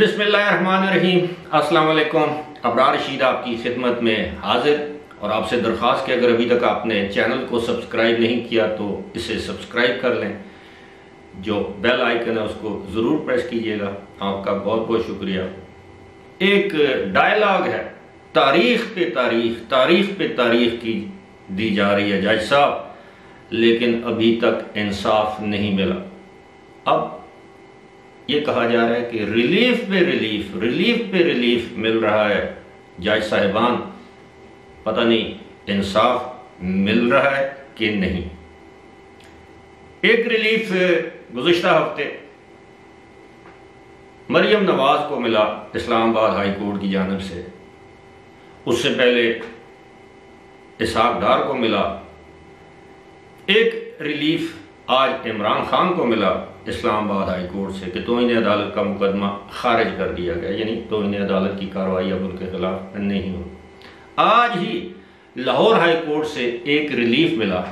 बिस्मिल्लाहिर्रहमानिर्रहीम। अस्सलाम वालेकुम। अबरार रशीद आपकी खिदमत में हाजिर और आपसे दरख्वास्त कि अगर अभी तक आपने चैनल को सब्सक्राइब नहीं किया तो इसे सब्सक्राइब कर लें, जो बेल आइकन है उसको ज़रूर प्रेस कीजिएगा। आपका बहुत बहुत शुक्रिया। एक डायलॉग है, तारीख पे तारीख की दी जा रही है जज साहब, लेकिन अभी तक इंसाफ नहीं मिला। अब ये कहा जा रहा है कि रिलीफ पे रिलीफ मिल रहा है जज साहिबान, पता नहीं इंसाफ मिल रहा है कि नहीं। एक रिलीफ गुज़िश्ता हफ्ते मरियम नवाज को मिला इस्लामाबाद हाई कोर्ट की जानिब से, उससे पहले इसहाक डार को मिला। एक रिलीफ आज इमरान खान को मिला इस्लामाबाद हाई कोर्ट से कि तौहीन अदालत का मुकदमा खारिज कर दिया गया, यानी तौहीन अदालत की कार्रवाई अब उनके खिलाफ नहीं हो। आज ही लाहौर हाई कोर्ट से एक रिलीफ मिला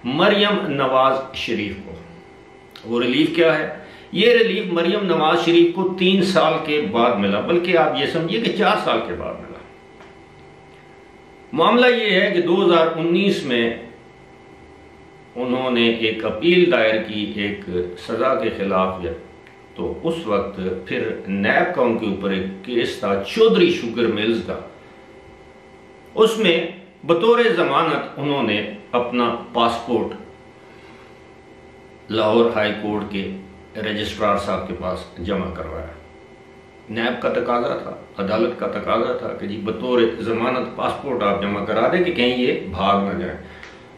मरियम नवाज शरीफ को। वो रिलीफ क्या है? ये रिलीफ मरियम नवाज शरीफ को 3 साल के बाद मिला, बल्कि आप ये समझिए कि 4 साल के बाद मिला। मामला ये है कि 2019 में उन्होंने एक अपील दायर की एक सज़ा के खिलाफ, तो उस वक्त फिर नैब का उनके ऊपर एक केस था चौधरी शुगर मिल्स का। उसमें बतौर जमानत उन्होंने अपना पासपोर्ट लाहौर हाई कोर्ट के रजिस्ट्रार साहब के पास जमा करवाया। नैब का तकाजा था, अदालत का तकाजा था कि जी बतौर जमानत पासपोर्ट आप जमा करा दें कि कहीं ये भाग ना जाए।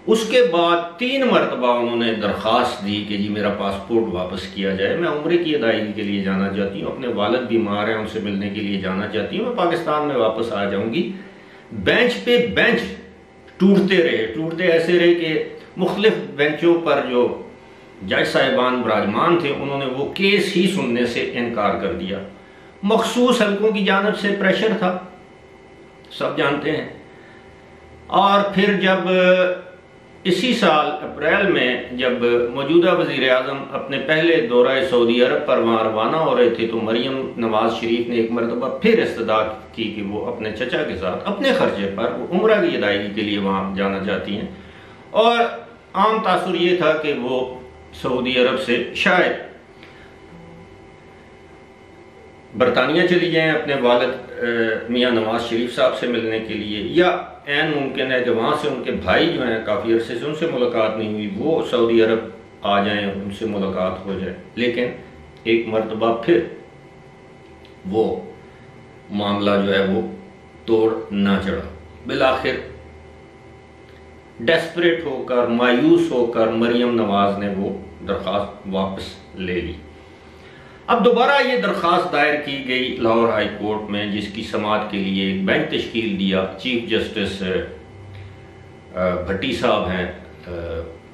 उसके बाद 3 मरतबा उन्होंने दरख्वास्त दी कि जी मेरा पासपोर्ट वापस किया जाए, मैं उम्रे की अदायगी के लिए जाना चाहती हूँ, अपने वालिद बीमार हैं उनसे मिलने के लिए जाना चाहती हूँ, मैं पाकिस्तान में वापस आ जाऊँगी। बेंच पे बेंच टूटते ऐसे रहे कि मुख्तलिफ बेंचों पर जो जज साहिबान विराजमान थे उन्होंने वो केस ही सुनने से इनकार कर दिया। मखसूस हल्कों की जानिब से प्रेशर था, सब जानते हैं। और फिर जब इसी साल अप्रैल में जब मौजूदा वज़ीर आज़म अपने पहले दौरा सऊदी अरब पर वहाँ रवाना हो रहे थे, तो मरियम नवाज शरीफ ने एक मरतबा फिर इस्तदा की कि वो अपने चचा के साथ अपने खर्चे पर वो उम्रा की अदायगी के लिए वहाँ जाना चाहती हैं। और आम तासुर ये था कि वो सऊदी अरब से शायद बरतानिया चली जाएं अपने वालिद मियाँ नवाज शरीफ साहब से मिलने के लिए, या ऐन मुमकिन है कि वहाँ से उनके भाई जो हैं काफ़ी अरसे से उनसे मुलाकात नहीं हुई, वो सऊदी अरब आ जाएं, उनसे मुलाकात हो जाए। लेकिन एक मरतबा फिर वो मामला जो है वो तोड़ ना चढ़ा। बिलाखिर डेस्परेट होकर, मायूस होकर मरियम नवाज ने वो दरख्वास्त वापस ले ली। अब दोबारा ये दरख्वास्त दायर की गई लाहौर हाई कोर्ट में, जिसकी समाअत के लिए एक बेंच तश्कील दिया। चीफ जस्टिस भट्टी साहब हैं।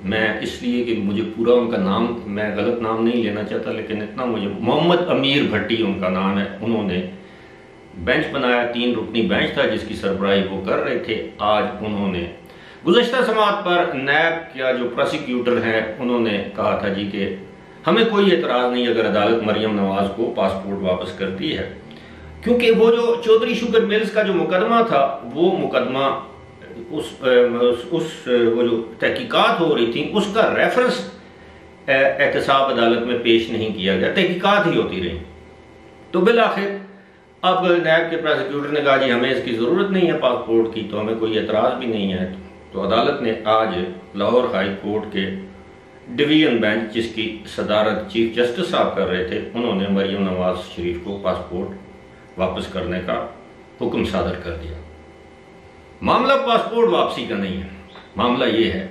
मैं इसलिए कि मुझे पूरा उनका नाम, मैं गलत नाम नहीं लेना चाहता, लेकिन इतना मुझे, मोहम्मद अमीर भट्टी उनका नाम है। उन्होंने बेंच बनाया, 3 रुकनी बेंच था जिसकी सरबराही वो कर रहे थे। आज उन्होंने गुज़श्ता समाअत पर नैब का जो प्रोसिक्यूटर हैं उन्होंने कहा था जी कि हमें कोई एतराज़ नहीं अगर अदालत मरियम नवाज को पासपोर्ट वापस करती है, क्योंकि वो जो चौधरी शुगर मिल्स का जो मुकदमा था, वो मुकदमा वो जो तहकीकात हो रही थी उसका रेफरेंस एहतसाब अदालत में पेश नहीं किया गया, तहकीकात ही होती रही। तो बिलाखिर अब नैब के प्रोसिक्यूटर ने कहा जी हमें इसकी ज़रूरत नहीं है पासपोर्ट की, तो हमें कोई एतराज़ भी नहीं है। तो अदालत ने आज लाहौर हाई कोर्ट के डिवीजन बेंच, जिसकी सदारत चीफ जस्टिस साहब कर रहे थे, उन्होंने मरियम नवाज शरीफ को पासपोर्ट वापस करने का हुक्म सादर कर दिया। मामला पासपोर्ट वापसी का नहीं है, मामला ये है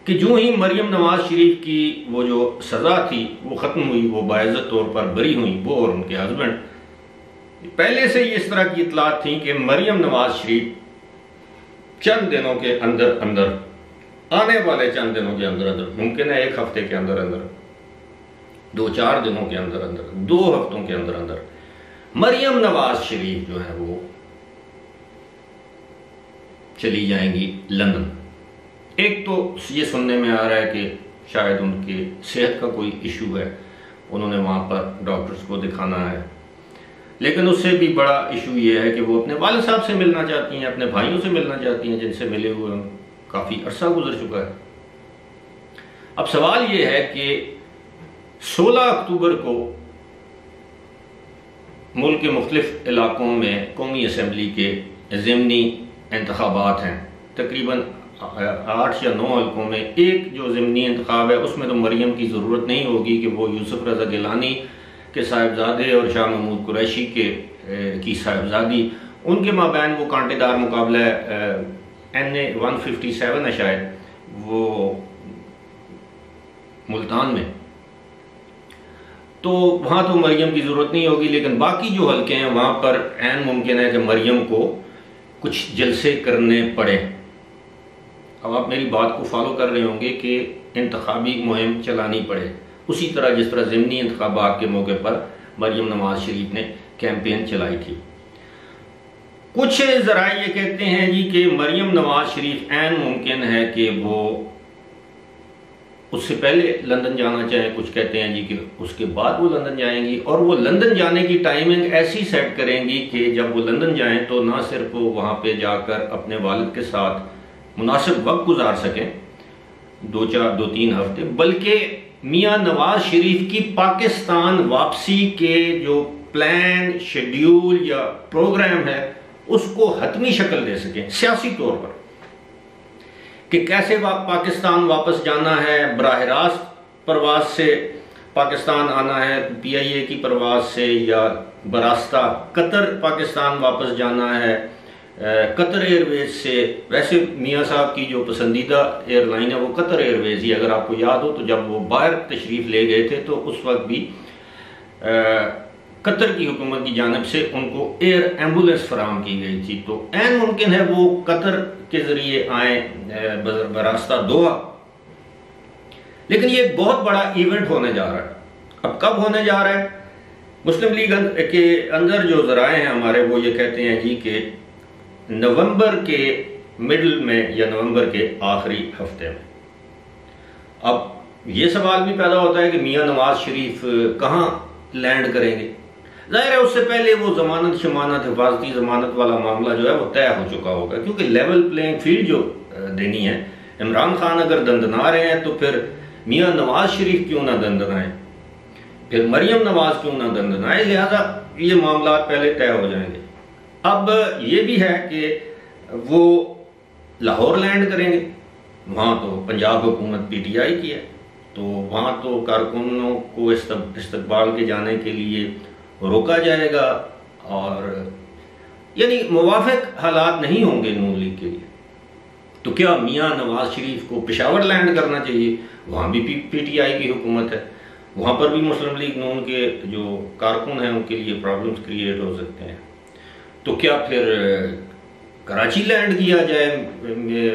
कि जो ही मरियम नवाज शरीफ की वो जो सज़ा थी वो ख़त्म हुई, वो बाइज़्ज़त तौर पर बरी हुई, वो और उनके हस्बैंड। पहले से ही इस तरह की इतलात थी कि मरियम नवाज शरीफ चंद दिनों के अंदर अंदर, आने वाले चंद दिनों के अंदर अंदर, मुमकिन है 1 हफ्ते के अंदर अंदर, 2-4 दिनों के अंदर अंदर, 2 हफ्तों के अंदर अंदर मरियम नवाज शरीफ जो है वो चली जाएंगी लंदन। एक तो ये सुनने में आ रहा है कि शायद उनकी सेहत का कोई इशू है, उन्होंने वहाँ पर डॉक्टर्स को दिखाना है। लेकिन उससे भी बड़ा इशू ये है कि वो अपने वालिद साहब से मिलना चाहती हैं, अपने भाइयों से मिलना चाहती हैं जिनसे मिले हुए काफ़ी अरसा गुजर चुका है। अब सवाल ये है कि 16 अक्टूबर को मुल्क के मुख्तलिफ इलाकों में कौमी असम्बली के ज़िमनी इंतखाबात हैं। तकरीबन 8 या 9 हल्कों में एक जो ज़िमनी इंतखाब है उसमें तो मरियम की ज़रूरत नहीं होगी कि वो यूसुफ रज़ा गिलानी के साहिबजादे और शाह महमूद कुरैशी की साहिबजादी, उनके माबैन वो कांटेदार मुकाबला NA 157 है शायद, वो मुल्तान में, तो वहाँ तो मरियम की ज़रूरत नहीं होगी। लेकिन बाकी जो हल्के हैं वहाँ पर ऐन मुमकिन है कि मरियम को कुछ जलसे करने पड़े। अब आप मेरी बात को फॉलो कर रहे होंगे कि इंतखाबी मुहिम चलानी पड़े, उसी तरह जिस तरह ज़िमनी इंतखाबात के मौके पर मरियम नवाज शरीफ ने कैंपेन चलाई थी। कुछ ज़राए ये कहते हैं जी कि मरियम नवाज शरीफ ऐन मुमकिन है कि वो उससे पहले लंदन जाना चाहें, कुछ कहते हैं जी कि उसके बाद वो लंदन जाएंगी, और वो लंदन जाने की टाइमिंग ऐसी सेट करेंगी कि जब वो लंदन जाएं तो ना सिर्फ वो वहाँ पे जाकर अपने वालिद के साथ मुनासिब वक्त गुजार सकें 2-3 हफ्ते, बल्कि मियाँ नवाज शरीफ की पाकिस्तान वापसी के जो प्लान, शेड्यूल या प्रोग्राम है उसको हतमी शक्ल दे सकें सियासी तौर पर, कि कैसे पाकिस्तान वापस जाना है, बराह रास्त परवाज से पाकिस्तान आना है PIA की परवाज से, या बरास्ता कतर पाकिस्तान वापस जाना है कतर एयरवेज से। वैसे मियाँ साहब की जो पसंदीदा एयरलाइन है वो कतर एयरवेज ही, अगर आपको याद हो तो जब वो बाहर तशरीफ़ ले गए थे तो उस वक्त भी कतर की हुकूमत की जानिब से उनको एयर एम्बुलेंस फराहम की गई थी। तो ऐन मुमकिन है वो कतर के ज़रिए आए बरास्ता दोहा। लेकिन ये एक बहुत बड़ा इवेंट होने जा रहा है। अब कब होने जा रहा है? मुस्लिम लीग के अंदर जो ज़राए हैं हमारे वो ये कहते हैं जी कि नवंबर के मिडल में या नवंबर के आखिरी हफ्ते में। अब ये सवाल भी पैदा होता है कि मियाँ नवाज शरीफ कहाँ लैंड करेंगे। जाहिर है उससे पहले वो जमानत शमानत हिफाजती जमानत वाला मामला जो है वो तय हो चुका होगा, क्योंकि लेवल प्लेइंग फील्ड जो देनी है, इमरान खान अगर दंदना रहे हैं तो फिर मियाँ नवाज शरीफ क्यों ना दंदनाएं, फिर मरियम नवाज क्यों ना दंदनाएं, लिहाजा ये मामला पहले तय हो जाएंगे। अब ये भी है कि वो लाहौर लैंड करेंगे, वहाँ तो पंजाब हुकूमत PTI की है, तो वहाँ तो कारकुनों को इस्तकबाल के जाने के लिए रोका जाएगा, और यानी मुवाफिक हालात नहीं होंगे नून लीग के लिए। तो क्या मियाँ नवाज शरीफ को पेशावर लैंड करना चाहिए? वहाँ भी PTI की हुकूमत है, वहाँ पर भी मुस्लिम लीग नून के जो कारकुन हैं उनके लिए प्रॉब्लम्स क्रिएट हो सकते हैं। तो क्या फिर कराची लैंड किया जाए?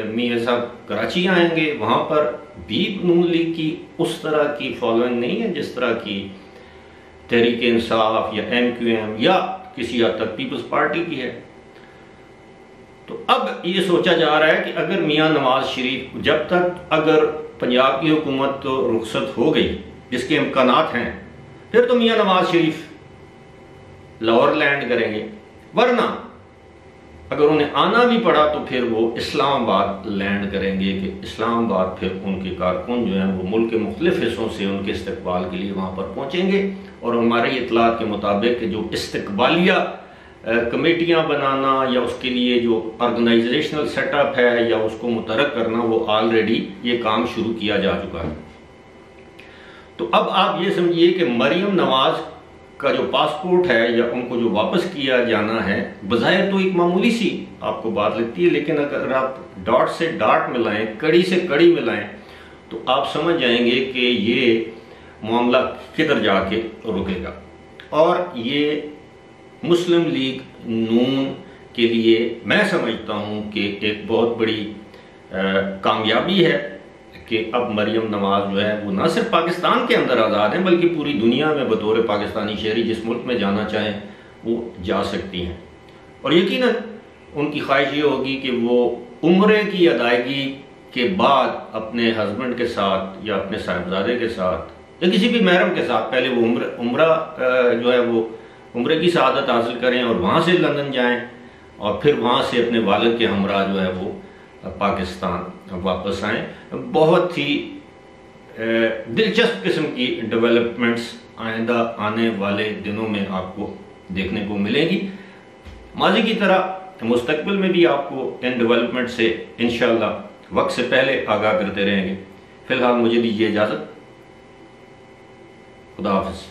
मियाँ साहब कराची आएंगे, वहाँ पर भी नून लीग की उस तरह की फॉलोइंग नहीं है जिस तरह की तहरीक इंसाफ या MQM या किसी हद तक पीपल्स पार्टी की है। तो अब ये सोचा जा रहा है कि अगर मियाँ नवाज शरीफ, जब तक अगर पंजाब की हुकूमत तो रुखसत हो गई जिसके इम्कानात हैं, फिर तो मियाँ नवाज शरीफ लाहौर लैंड करेंगे, वरना अगर उन्हें आना भी पड़ा तो फिर वो इस्लामाबाद लैंड करेंगे, कि इस्लामाबाद फिर उनके कारकुन जो हैं वो मुल्क के मुख्तलिफ हिस्सों से उनके इस्तकबाल के लिए वहाँ पर पहुँचेंगे। और हमारी इतलात के मुताबिक जो इस्तकबालिया कमेटियाँ बनाना या उसके लिए जो ऑर्गेनाइजेशनल सेटअप है या उसको मुतरक करना, वो ऑलरेडी ये काम शुरू किया जा चुका है। तो अब आप ये समझिए कि मरियम नवाज का जो पासपोर्ट है या उनको जो वापस किया जाना है, बज़ाहिर तो एक मामूली सी आपको बात लगती है, लेकिन अगर आप डॉट से डॉट मिलाएं, कड़ी से कड़ी मिलाएं, तो आप समझ जाएंगे कि ये मामला किधर जाके रुकेगा। और ये मुस्लिम लीग नून के लिए मैं समझता हूँ कि एक बहुत बड़ी कामयाबी है कि अब मरियम नवाज जो है वो ना सिर्फ पाकिस्तान के अंदर आज़ाद हैं, बल्कि पूरी दुनिया में बतौर पाकिस्तानी शहरी जिस मुल्क में जाना चाहें वो जा सकती हैं। और यकीनन उनकी ख्वाहिश ये होगी कि वो उम्रे की अदायगी के बाद अपने हस्बैंड के साथ या अपने साहिबजादे के साथ या किसी भी महरम के साथ पहले वो उम्रा जो है वो उम्रे की सआदत हासिल करें और वहाँ से लंदन जाएं और फिर वहाँ से अपने वालिद के हमरा जो है वो पाकिस्तान वापस आएँ। बहुत ही दिलचस्प किस्म की डेवलपमेंट्स आइंदा आने वाले दिनों में आपको देखने को मिलेगी। माजी की तरह मुस्तकबिल में भी आपको इन डेवलपमेंट से इंशाअल्लाह वक्त से पहले आगाह करते रहेंगे। फिलहाल मुझे दीजिए इजाज़त। खुदा हाफिज़।